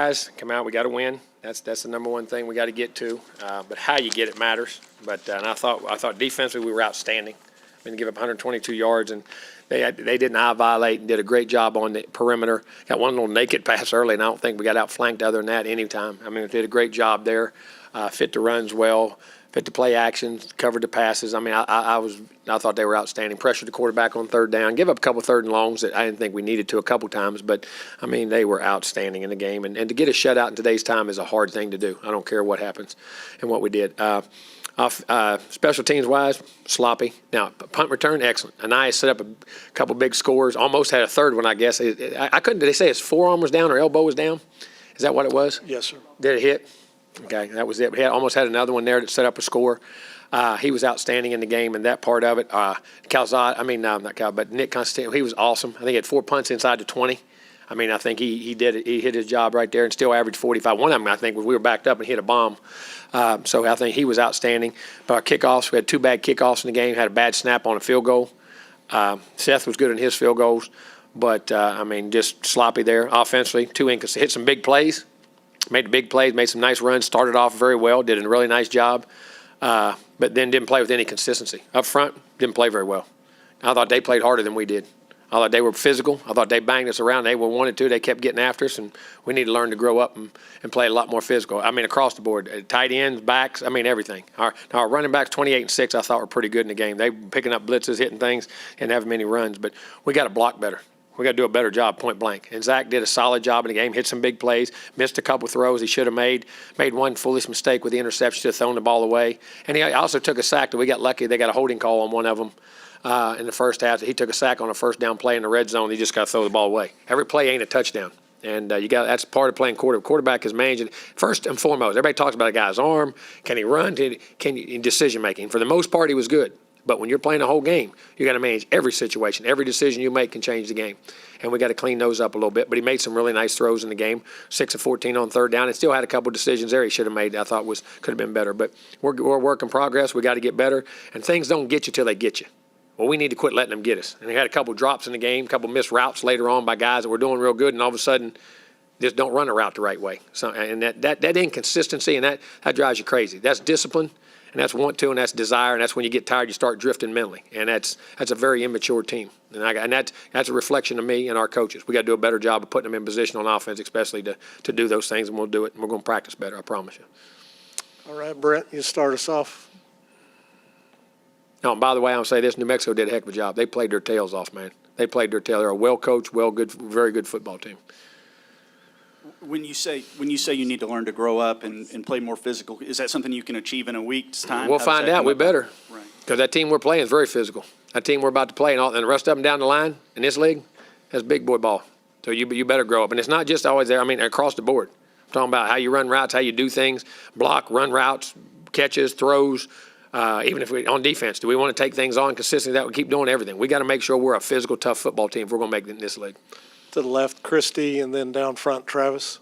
guys come out. We got to win. That's the number one thing we got to get to. But how you get it matters. But and I thought defensively we were outstanding. I mean, give up 122 yards, and they didn't violate and did a great job on the perimeter. Got one little naked pass early, and I don't think we got outflanked other than that anytime. I mean, they did a great job there. Fit the runs well, fit the play actions, covered the passes. I mean, I thought they were outstanding. Pressured the quarterback on third down. Give up a couple third and longs that I didn't think we needed to a couple times, but I mean, they were outstanding in the game. And to get a shutout in today's time is a hard thing to do. I don't care what happens and what we did. Special teams wise, sloppy. Now, punt return, excellent. Anaya set up a couple big scores. Almost had a third one, I guess. I couldn't. Did they say his forearm was down or elbow was down? Is that what it was? Yes, sir. Did it hit? Okay, that was it. We almost had another one there that set up a score. He was outstanding in the game and that part of it. Calzada, I mean, no, not Cal, but Nick Constantine, he was awesome. I think he had 4 punts inside the 20. I mean, I think he did it. He hit his job right there and still averaged 45. One of them, I think, we were backed up and hit a bomb. So I think he was outstanding. But our kickoffs, we had 2 bad kickoffs in the game, had a bad snap on a field goal. Seth was good in his field goals. But, I mean, just sloppy there offensively. 2 inconsistent. Hit some big plays. Made the big plays, made some nice runs, started off very well, did a really nice job, but then didn't play with any consistency. Up front, didn't play very well. I thought they played harder than we did. I thought they were physical. I thought they banged us around. They wanted to. They kept getting after us, and we need to learn to grow up and play a lot more physical. I mean, across the board, tight ends, backs, I mean, everything. Our running backs, 28 and 6, I thought were pretty good in the game. They were picking up blitzes, hitting things, and having many runs, but we got to block better. We got to do a better job, point blank. And Zach did a solid job in the game, hit some big plays, missed a couple throws he should have made one foolish mistake with the interception, should have thrown the ball away. And he also took a sack that we got lucky. They got a holding call on one of them in the first half. He took a sack on a first down play in the red zone. He just got to throw the ball away. Every play ain't a touchdown. And that's part of playing quarterback. Quarterback is managing first and foremost. Everybody talks about a guy's arm. Can he run? Decision making. For the most part, he was good. But when you're playing a whole game, you got to manage every situation. Every decision you make can change the game. And we got to clean those up a little bit. But he made some really nice throws in the game, 6 of 14 on third down, and still had a couple decisions there he should have made I thought could have been better. But we're work in progress. We got to get better. And things don't get you till they get you. Well, we need to quit letting them get us. And they had a couple drops in the game, a couple missed routes later on by guys that were doing real good, and all of a sudden just don't run a route the right way. So, and that inconsistency, and that drives you crazy. That's discipline. And that's want to, and that's desire, and that's when you get tired, you start drifting mentally. And that's a very immature team. And that's a reflection of me and our coaches. We got to do a better job of putting them in position on offense, especially to do those things, and we'll do it. And we're going to practice better, I promise you. All right, Brent, you start us off. Oh, and by the way, I'll say this: New Mexico did a heck of a job. They played their tails off, man. They played their tail. They're a well-coached, very good football team. When you say you need to learn to grow up and play more physical, is that something you can achieve in a week's time? We'll find out. We better. Right. Because that team we're playing is very physical. That team we're about to play and the rest of them down the line in this league has big boy ball. So you better grow up. And it's not just always there. I mean, across the board. I'm talking about how you run routes, how you do things, block, run routes, catches, throws. Even if we on defense, do we want to take things on consistently? That we keep doing everything. We got to make sure we're a physical, tough football team if we're going to make it in this league. To the left, Christy, and then down front, Travis.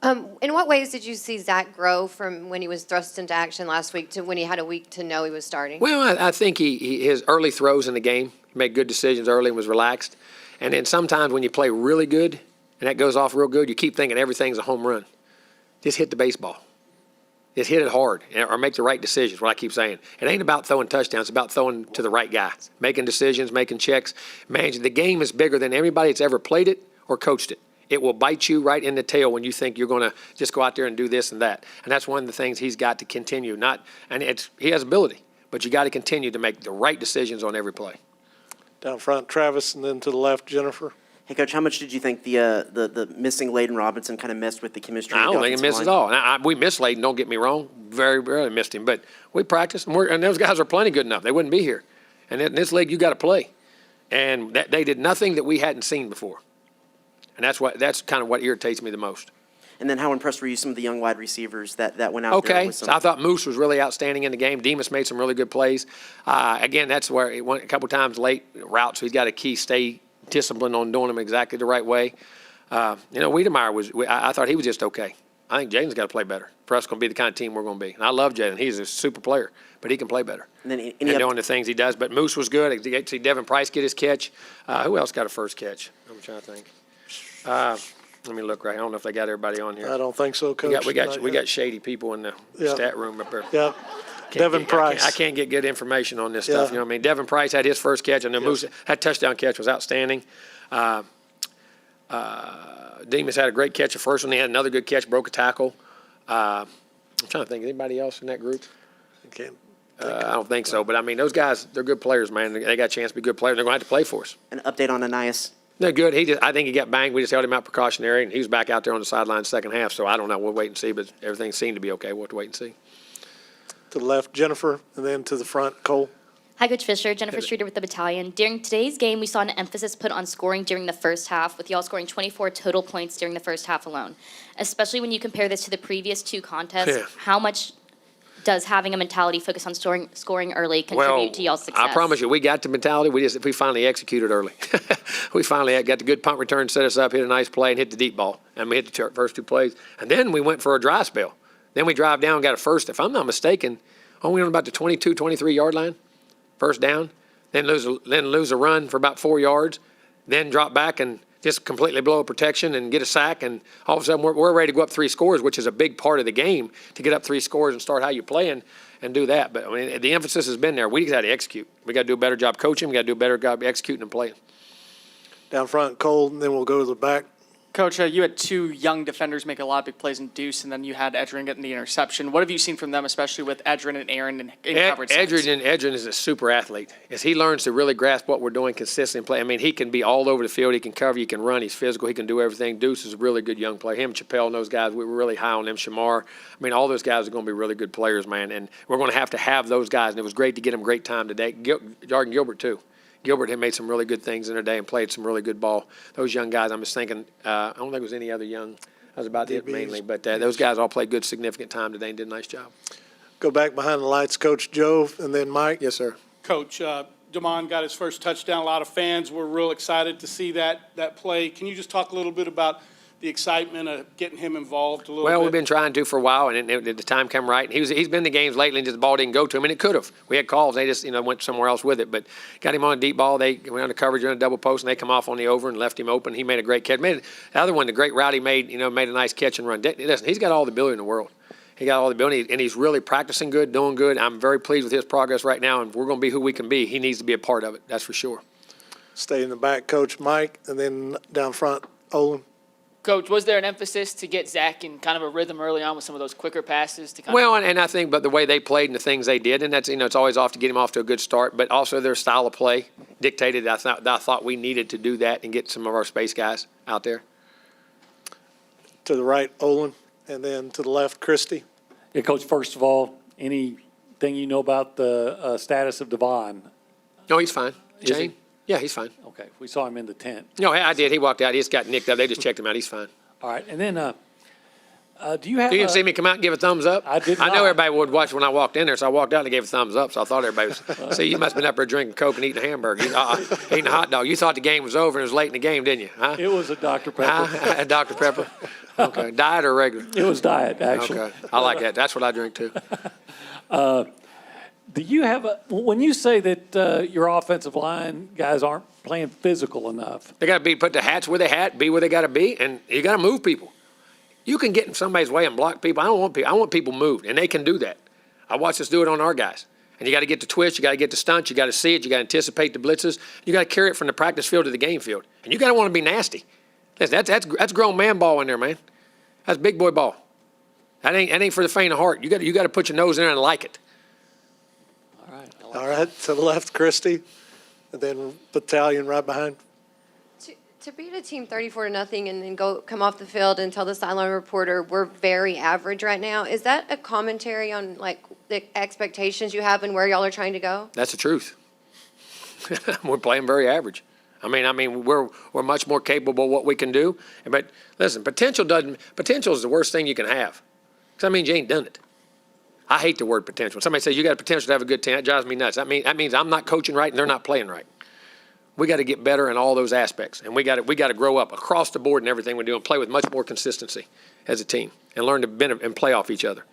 In what ways did you see Zach grow from when he was thrust into action last week to when he had a week to know he was starting? Well, I think his early throws in the game, he made good decisions early and was relaxed. And then sometimes when you play really good and that goes off real good, you keep thinking everything's a home run. Just hit the baseball. Just hit it hard or make the right decisions, what I keep saying. It ain't about throwing touchdowns. It's about throwing to the right guy, making decisions, making checks, managing. The game is bigger than anybody that's ever played it or coached it. It will bite you right in the tail when you think you're going to just go out there and do this and that. And that's one of the things he's got to continue. He has ability, but you got to continue to make the right decisions on every play. Down front, Travis, and then to the left, Jennifer. Hey, Coach, how much did you think the missing Layden Robinson kind of messed with the chemistry? I don't think he missed at all. Now, we missed Layden, don't get me wrong. Very rarely missed him. But we practiced, and those guys are plenty good enough. They wouldn't be here. And in this league, you got to play. And they did nothing that we hadn't seen before. And that's kind of what irritates me the most. And then how impressed were you some of the young wide receivers that went out there? Okay, so I thought Moose was really outstanding in the game. Demas made some really good plays. Again, that's where he went a couple times late routes, so he's got to stay disciplined on doing them exactly the right way. Wiedemeyer I thought he was just okay. I think Jaden's got to play better. For us, going to be the kind of team we're going to be. And I love Jaden. He's a super player, but he can play better. And then doing the things he does. But Moose was good. I see Devin Price get his catch. Who else got a first catch? I'm trying to think. Let me look right. I don't know if they got everybody on here. I don't think so, Coach. We Not got yet. shady people in the Yeah. stat room up there. Yeah. Can't Devin get- Price. I can't get good information on this stuff. Yeah. You know what I mean? Devin Price had his first catch. I know Yes. Moose, that touchdown catch was outstanding. Demas had a great catch at first one. He had another good catch, broke a tackle. I'm trying to think. Anybody else in that group? Can't- I don't think so. But, I mean, those guys, they're good players, man. They got a chance to be good players. They're going to have to play for us. An update on Ananias. They're good. I think he got banged. We just held him out precautionary, and he was back out there on the sideline second half. So I don't know. We'll wait and see. But everything seemed to be okay. We'll have to wait and see. To the left, Jennifer, and then to the front, Cole. Hi, Coach Fisher. Jennifer Streeter with the Battalion. During today's game, we saw an emphasis put on scoring during the first half, with y'all scoring 24 total points during the first half alone. Especially when you compare this to the previous two contests, Yeah. how much does having a mentality focus on scoring early contribute to y'all's success? I promise you, we got the mentality. We finally executed early. We finally got the good punt return, set us up, hit a nice play, and hit the deep ball. And we hit the first two plays. And then we went for a dry spell. Then we drive down and got a first. If I'm not mistaken, we on about the 22, 23-yard line, first down. Then lose a run for about 4 yards. Then drop back and just completely blow a protection and get a sack, and all of a sudden we're ready to go up 3 scores, which is a big part of the game, to get up 3 scores and start how you're playing and do that. But, I mean, the emphasis has been there. We got to execute. We got to do a better job coaching. We got to do a better job executing and playing. Down front, Cole, and then we'll go to the back. Coach, you had two young defenders make a lot of big plays in Deuce, and then you had Edgerrin getting the interception. What have you seen from them, especially with Edgerrin and Aaron in coverage? Edgerrin is a super athlete. As he learns to really grasp what we're doing consistently and play. I mean, he can be all over the field. He can cover. He can run. He's physical. He can do everything. Deuce is a really good young player. Him, Chappelle, and those guys, we were really high on them. Shamar. I mean, all those guys are going to be really good players, man. And we're going to have those guys. And it was great to get them great time today. Jordan Gilbert, too. Gilbert had made some really good things in their day and played some really good ball. Those young guys, I'm just thinking, I don't think there was any other young. I was about it DBs. mainly. But those guys all played good, significant time today and did a nice job. Go back behind the lights, Coach Joe, and then Mike. Yes, sir. Coach, Damon got his first touchdown. A lot of fans were real excited to see that play. Can you just talk a little bit about the excitement of getting him involved a little bit? Well, we've been trying to for a while, and the time come right. And he's been in the games lately, and just the ball didn't go to him, and it could have. We had calls, they just went somewhere else with it. But got him on a deep ball. They went under coverage on a double post, and they come off on the over and left him open. He made a great catch. The other one, the great route he made, made a nice catch and run. Listen, he's got all the ability in the world. He got all the ability, and he's really practicing good, doing good. I'm very pleased with his progress right now, and we're going to be who we can be. He needs to be a part of it. That's for sure. Stay in the back, Coach Mike, and then down front, Olin. Coach, was there an emphasis to get Zach in kind of a rhythm early on with some of those quicker passes to kind Well, and I think, but the way they played and the things they did, and that's, it's always off to get him off to a good start, but also their style of play dictated. I thought we needed to do that and get some of our space guys out there. To the right, Olin, and then to the left, Christie. Yeah, Coach, first of all, anything you know about the status of Devon? No, he's fine. Is he? Jane? Yeah, he's fine. Okay, we saw him in the tent. No, I did. He walked out. He just got nicked up. They just checked him out. He's fine. All right, and then do you have? You didn't see me come out and give a thumbs up? I did I know not. everybody would watch when I walked in there, so I walked out and gave a thumbs up. So I thought everybody was. See, you must have been up there drinking Coke and eating a hamburger, eating a hot dog. You thought the game was over and it was late in the game, didn't you? Huh? It was a Dr. Pepper. Dr. Pepper. Okay, diet or regular? It was diet, actually. Okay, I like that. That's what I drink too. Do you have when you say that your offensive line guys aren't playing physical enough? They got to put the hats where they hat, be where they got to be, and you got to move people. You can get in somebody's way and block people. I want people moved, and they can do that. I watched us do it on our guys. And you got to get the twist, you got to get the stunt, you got to see it, you got to anticipate the blitzes. You got to carry it from the practice field to the game field, and you got to want to be nasty. Listen, that's grown man ball in there, man. That's big boy ball. That ain't for the faint of heart. You got to put your nose in there and like it. All right. All right, to the left, Christie, and then Battalion right behind. To beat a team 34-0 and then come off the field and tell the sideline reporter we're very average right now, is that a commentary on like the expectations you have and where y'all are trying to go? That's the truth. We're playing very average. I mean, we're much more capable of what we can do. But listen, potential is the worst thing you can have. Because that means you ain't done it. I hate the word potential. When somebody says you got a potential to have a good team, that drives me nuts. That means I'm not coaching right and they're not playing right. We got to get better in all those aspects, and we got to grow up across the board in everything we do and play with much more consistency as a team and learn to bend and play off each other.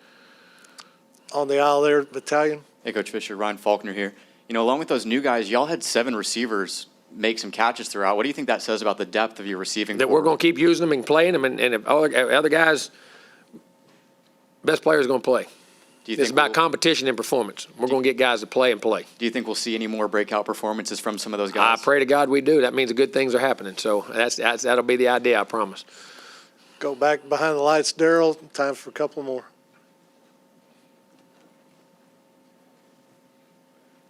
On the aisle there, Battalion. Hey, Coach Fisher, Ryan Faulkner here. Along with those new guys, y'all had 7 receivers make some catches throughout. What do you think that says about the depth of your receiving That core? we're going to keep using them and playing them, and if other guys, best players going to play. Do you It's think about we'll- competition and performance. We're going to get guys to play and play. Do you think we'll see any more breakout performances from some of those I guys? pray to God we do. That means the good things are happening. So that'll be the idea, I promise. Go back behind the lights, Daryl. Time for a couple more.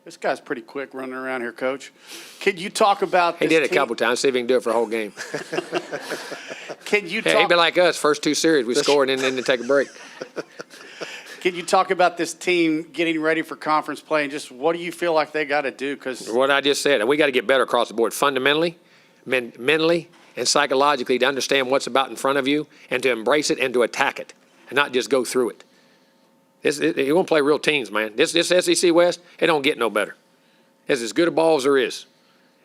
This guy's pretty quick running around here, Coach. Could you talk about He this did it a couple times. See if he can do it for a whole game. Can you Hey, talk? he'd be like us. First two series, we scored and then take a break. Can you talk about this team getting ready for conference play and just what do you feel like they got to do? Because What I just said, we got to get better across the board, fundamentally, mentally, and psychologically to understand what's about in front of you and to embrace it and to attack it and not just go through it. You're going to play real teams, man. This SEC West, it don't get no better. It's as good a ball as there is.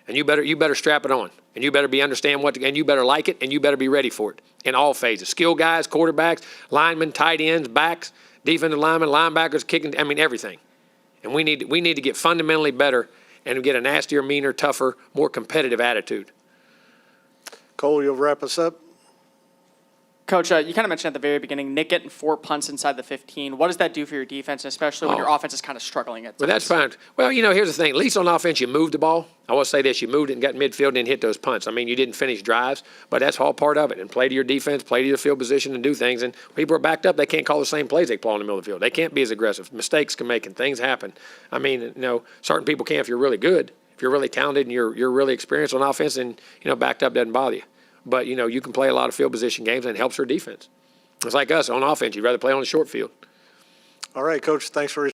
And you better strap it on. And you better understand and you better like it and you better be ready for it in all phases. Skill guys, quarterbacks, linemen, tight ends, backs, defensive linemen, linebackers, kicking, everything. And we need to get fundamentally better and get a nastier, meaner, tougher, more competitive attitude. Cole, you'll wrap us up. Coach, you kind of mentioned at the very beginning, Nick getting 4 punts inside the 15. What does that do for your defense, especially when your offense is kind of struggling at times? Well, that's fine. Well, here's the thing. At least on offense, you moved the ball. I will say this. You moved it and got midfield and didn't hit those punts. I mean, you didn't finish drives, but that's all part of it. And play to your defense, play to your field position, and do things. And people are backed up. They can't call the same plays they call in the middle of the field. They can't be as aggressive. Mistakes can make and things happen. I mean, certain people can if you're really good. If you're really talented and you're really experienced on offense, and, backed up doesn't bother you. But, you can play a lot of field position games and it helps your defense. It's like us on offense. You'd rather play on the short field. All right, Coach, thanks for